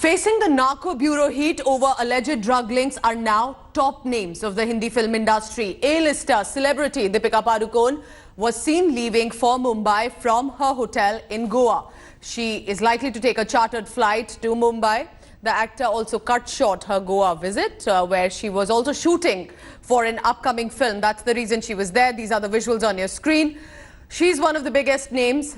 Facing the narco bureau heat over alleged drug links are now top names of the Hindi film industry. A-lister celebrity Deepika Padukone was seen leaving for Mumbai from her hotel in Goa. She is likely to take a chartered flight to Mumbai. The actor also cut short her Goa visit, where she was also shooting for an upcoming film. That's the reason she was there. These are the visuals on your screen. She's one of the biggest names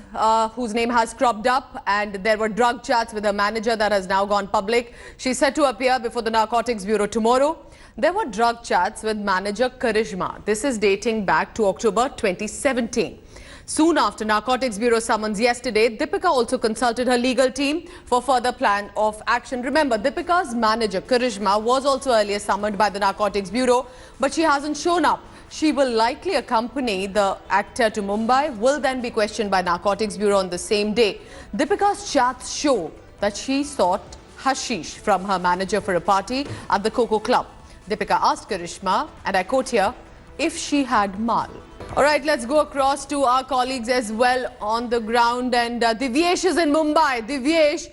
whose name has cropped up, and there were drug chats with her manager that has now gone public. She's set to appear before the Narcotics Bureau tomorrow. There were drug chats with manager Karishma. This is dating back to October 2017. Soon after Narcotics Bureau summons yesterday, Deepika also consulted her legal team for further plan of action. Remember, Deepika's manager Karishma was also earlier summoned by the Narcotics Bureau, but she hasn't shown up. She will likely accompany the actor to Mumbai, will then be questioned by Narcotics Bureau on the same day. Deepika's chats show that she sought hashish from her manager for a party at the Coco Club. Deepika asked Karishma, and I quote here, if she had mal. All right, let's go across to our colleagues as well on the ground. And Divyesh is in Mumbai. Divyesh,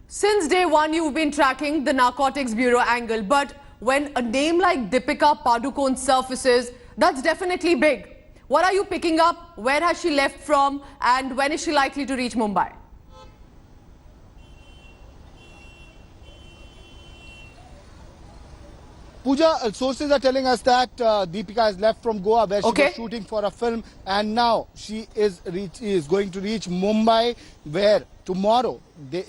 since day one, you've been tracking the Narcotics Bureau angle. But when a name like Deepika Padukone surfaces, that's definitely big. What are you picking up? Where has she left from? And when is she likely to reach Mumbai? Pooja, sources are telling us that Deepika has left from Goa, where she was shooting for a film, and now she is going to reach Mumbai, where tomorrow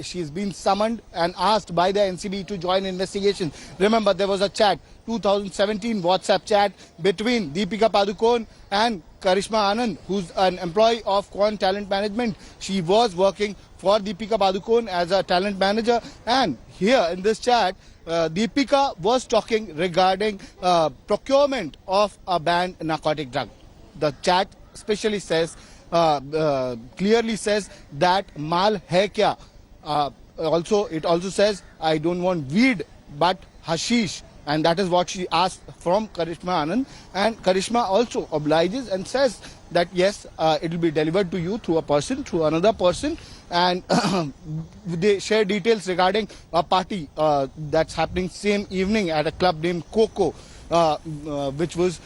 she's been summoned and asked by the NCB to join investigation. Remember, there was a chat, 2017 WhatsApp chat between Deepika Padukone and Karishma Anand, who's an employee of Quan Talent Management. She was working for Deepika Padukone as a talent manager, and here in this chat, Deepika was talking regarding procurement of a banned narcotic drug. The chat especially says, clearly says that mal hai kya. It also says, I don't want weed but hashish. And that is what she asked from Karishma Anand. And Karishma also obliges and says that yes, it will be delivered to you through a person, through another person. And they share details regarding a party that's happening same evening at a club named Coco, which was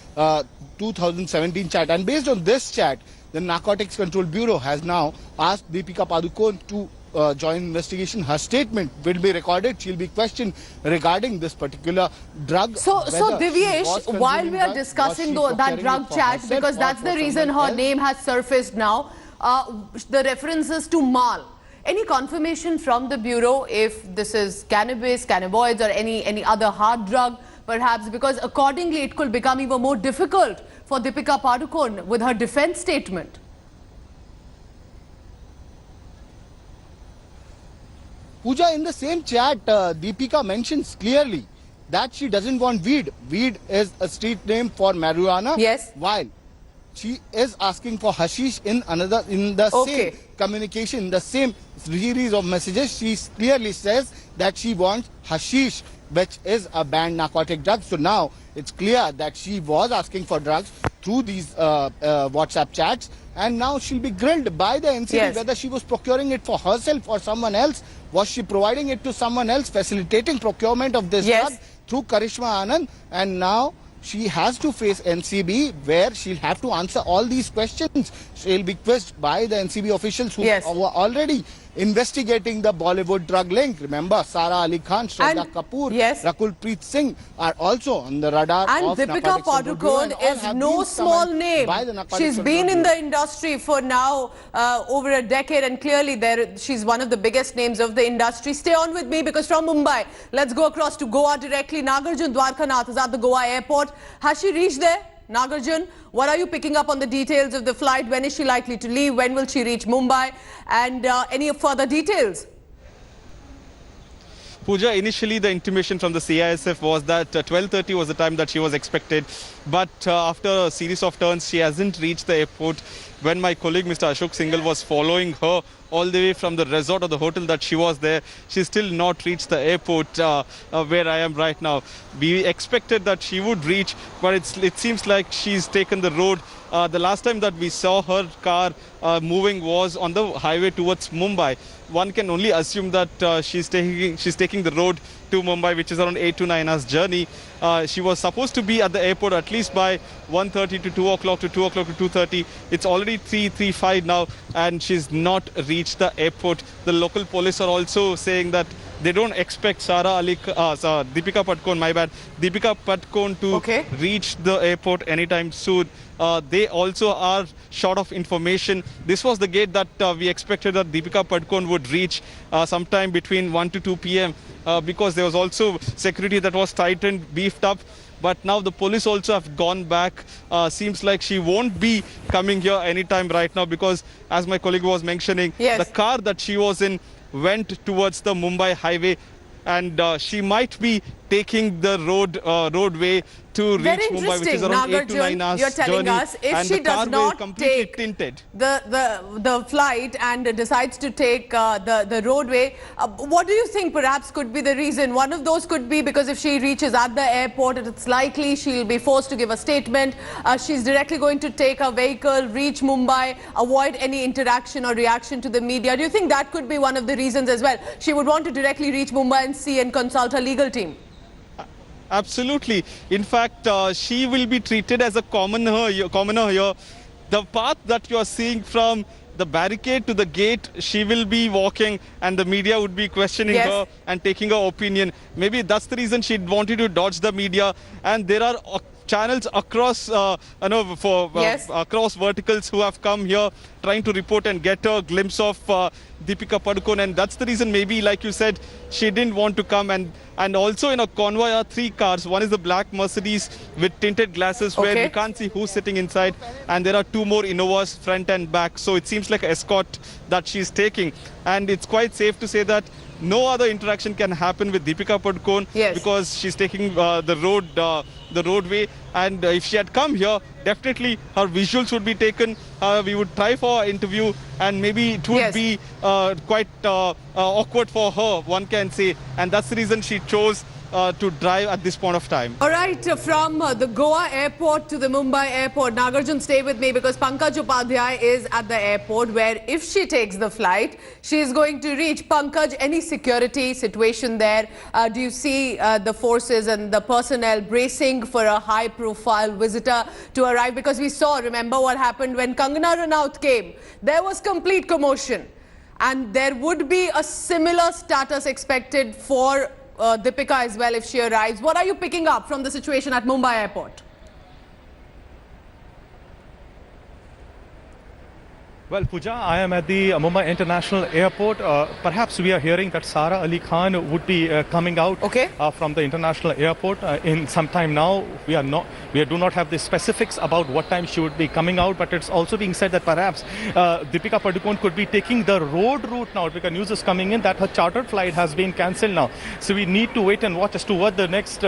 2017 chat. And based on this chat, the Narcotics Control Bureau has now asked Deepika Padukone to join investigation. Her statement will be recorded. She'll be questioned regarding this particular drug. So Divyesh, while we are discussing that drug chat, because that's the reason her name has surfaced now, the references to mal. Any confirmation from the Bureau if this is cannabis, cannabinoids or any other hard drug perhaps, because accordingly it could become even more difficult for Deepika Padukone with her defense statement? Pooja, in the same chat, Deepika mentions clearly that she doesn't want weed. Weed is a street name for marijuana. Yes. While she is asking for hashish in the same communication, the same series of messages, she clearly says that she wants hashish, which is a banned narcotic drug. So now it's clear that she was asking for drugs through these WhatsApp chats, and now she'll be grilled by the NCB whether she was procuring it for herself or someone else. Was she providing it to someone else, facilitating procurement of this drug through Karishma Anand? And now she has to face NCB, where she'll have to answer all these questions. She'll be quizzed by the NCB officials who were already investigating the Bollywood drug link. Remember, Sara Ali Khan, Shraddha Kapoor, Rakul Preet Singh are also on the radar of Deepika Padukone is no small name. She's been in the industry for now over a decade, and clearly she's one of the biggest names of the industry. Stay on with me, because from Mumbai, let's go across to Goa directly. Nagarjun Dwarkanath is at the Goa airport. Has she reached there? Nagarjun, what are you picking up on the details of the flight? When is she likely to leave? When will she reach Mumbai? And any further details? Pooja, initially the intimation from the CISF was that 12:30 was the time that she was expected but after a series of turns, she hasn't reached the airport. When my colleague Mr. Ashok Singhal was following her all the way from the resort or the hotel that she was there, she's still not reached the airport where I am right now. We expected that she would reach, but it seems like she's taken the road. The last time that we saw her car moving was on the highway towards Mumbai. One can only assume that she's taking the road to Mumbai, which is around 8 to 9 hours journey. She was supposed to be at the airport at least by 1:30 to 2 o'clock to 2 o'clock to 2:30. It's already 3:35 now, and she's not reached the airport. The local police are also saying that they don't expect Deepika Padukone to reach the airport anytime soon. They also are short of information. This was the gate that we expected that Deepika Padukone would reach sometime between 1 to 2 p.m. Because there was also security that was tightened, beefed up. But now the police also have gone back. Seems like she won't be coming here anytime right now because, as my colleague was mentioning, the car that she was in went towards the Mumbai highway, and she might be taking the roadway to reach Mumbai, which is around 8 to 9 hours you're telling journey, us if and she the car does not completely take tinted. the flight and decides to take the roadway, what do you think perhaps could be the reason? One of those could be because if she reaches at the airport, it's likely she'll be forced to give a statement. She's directly going to take her vehicle, reach Mumbai, avoid any interaction or reaction to the media. Do you think that could be one of the reasons as well? She would want to directly reach Mumbai and see and consult her legal team. Absolutely. In fact, she will be treated as a commoner here. The path that you are seeing from the barricade to the gate, she will be walking, and the media would be questioning her and taking her opinion. Maybe that's the reason she wanted to dodge the media. And there are channels across, across verticals who have come here trying to report and get a glimpse of Deepika Padukone, and that's the reason maybe, like you said, she didn't want to come. And also in a convoy are 3 cars. One is the black Mercedes with tinted glasses where you can't see who's sitting inside, and there are 2 more Innovas front and back. So it seems like an escort that she's taking, and it's quite safe to say that no other interaction can happen with Deepika Padukone because she's taking the roadway. And if she had come here, definitely her visuals would be taken. We would try for an interview, and maybe it would be quite awkward for her, one can say. And that's the reason she chose to drive at this point of time. All right, from the Goa airport to the Mumbai airport. Nagarjun, stay with me because Pankaj Upadhyay is at the airport where if she takes the flight, she is going to reach. Pankaj, any security situation there? Do you see the forces and the personnel bracing for a high-profile visitor to arrive? Because we saw, remember what happened when Kangana Ranaut came? There was complete commotion. And there would be a similar status expected for Deepika as well if she arrives. What are you picking up from the situation at Mumbai airport? Well, Pooja, I am at the Mumbai International Airport. Perhaps we are hearing that Sara Ali Khan would be coming out from the international airport in some time now. We do not have the specifics about what time she would be coming out, but it's also being said that perhaps Deepika Padukone could be taking the road route now, because news is coming in that her chartered flight has been cancelled now. So we need to wait and watch as to what the next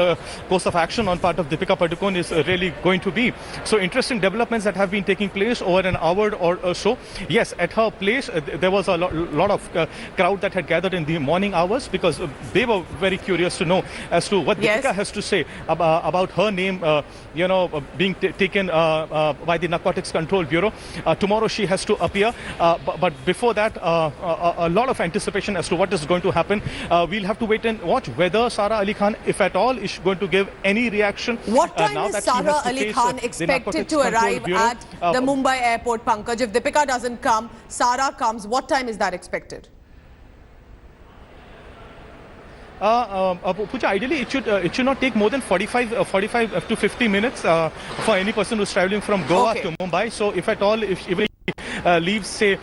course of action on part of Deepika Padukone is really going to be. So interesting developments that have been taking place over an hour or so. Yes, at her place, there was a lot of crowd that had gathered in the morning hours because they were very curious to know as to what Deepika has to say about her name, being taken by the Narcotics Control Bureau. Tomorrow she has to appear. But before that, a lot of anticipation as to what is going to happen. We'll have to wait and watch whether Sara Ali Khan, if at all, is going to give any reaction. What time is Sara Ali Khan expected to arrive at the Mumbai airport, Pankaj? If Deepika doesn't come, Sara comes, what time is that expected? Pooja, ideally it should not take more than 45 to 50 minutes for any person who's traveling from Goa to Mumbai. So if at all, if leaves, say,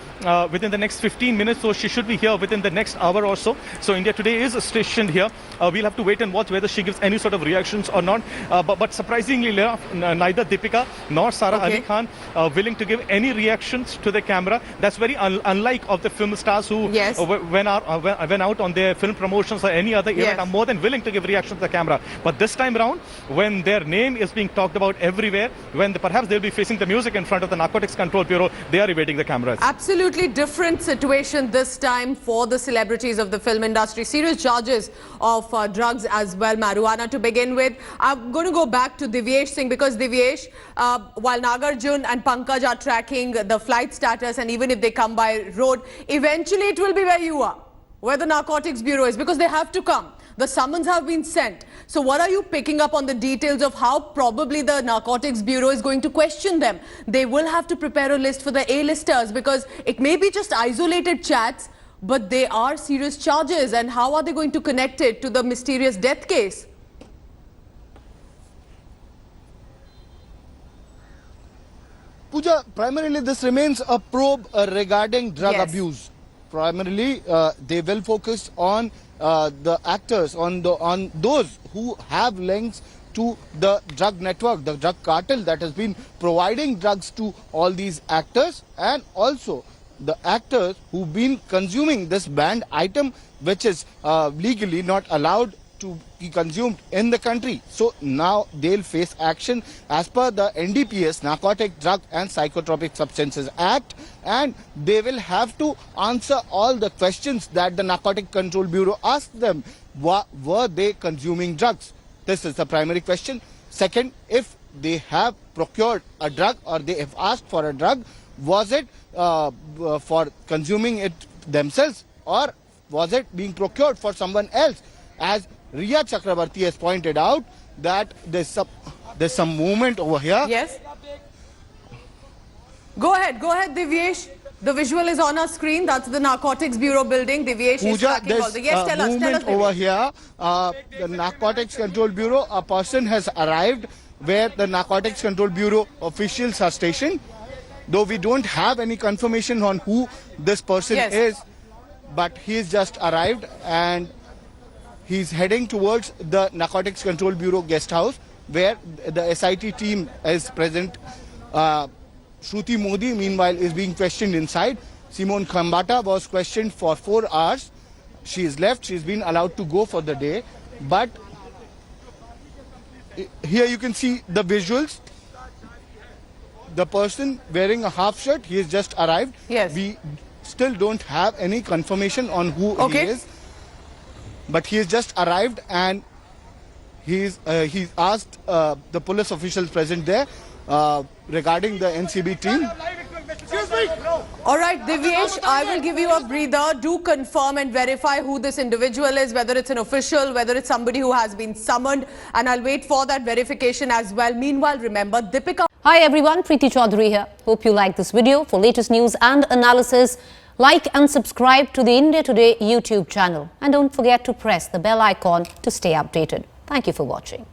within the next 15 minutes. So she should be here within the next hour or so. So India Today is stationed here. We'll have to wait and watch whether she gives any sort of reactions or not. But surprisingly enough, neither Deepika nor Sara Ali Khan willing to give any reactions to the camera. That's very unlike of the film stars who went out on their film promotions or any other event are more than willing to give reactions to the camera. But this time around, when their name is being talked about everywhere, when perhaps they'll be facing the music in front of the Narcotics Control Bureau, they are evading the cameras. Absolutely different situation this time for the celebrities of the film industry. Serious charges of drugs as well, marijuana to begin with. I'm going to go back to Divyesh Singh because Divyesh, while Nagarjun and Pankaj are tracking the flight status, and even if they come by road, eventually it will be where you are, where the Narcotics Bureau is, because they have to come. The summons have been sent. So what are you picking up on the details of how probably the Narcotics Bureau is going to question them? They will have to prepare a list for the A-listers because it may be just isolated chats, but they are serious charges. And how are they going to connect it to the mysterious death case? Pooja, primarily this remains a probe regarding drug abuse. Primarily, they will focus on the actors, on those who have links to the drug network, the drug cartel that has been providing drugs to all these actors, and also the actors who've been consuming this banned item, which is legally not allowed to be consumed in the country. So now they'll face action as per the NDPS, Narcotic Drug and Psychotropic Substances Act, and they will have to answer all the questions that the Narcotic Control Bureau asked them. Were they consuming drugs? This is the primary question. Second, if they have procured a drug or they have asked for a drug, was it for consuming it themselves or was it being procured for someone else? As Riya Chakrabarti has pointed out that there's some movement over here. Yes. Go ahead, Divyesh. The visual is on our screen. That's the Narcotics Bureau building. Divyesh is tracking all the... Yes, tell us, movement over here. The Narcotics Control Bureau, a person has arrived where the Narcotics Control Bureau officials are stationed. Though we don't have any confirmation on who this person is, but he's just arrived and he's heading towards the Narcotics Control Bureau guest house where the SIT team is present. Shruti Modi, meanwhile, is being questioned inside. Simone Khambata was questioned for 4 hours. She is left. She's been allowed to go for the day. But here you can see the visuals. The person wearing a half shirt, he has just arrived. Yes. We still don't have any confirmation on who he is. But he has just arrived and he's asked the police officials present there regarding the NCB team. Excuse me. All right, Divyesh, I will give you a breather. Do confirm and verify who this individual is, whether it's an official, whether it's somebody who has been summoned, and I'll wait for that verification as well. Meanwhile, remember, Deepika. Hi everyone, Preeti Chaudhary here. Hope you like this video. For latest news and analysis, like and subscribe to the India Today YouTube channel. And don't forget to press the bell icon to stay updated. Thank you for watching.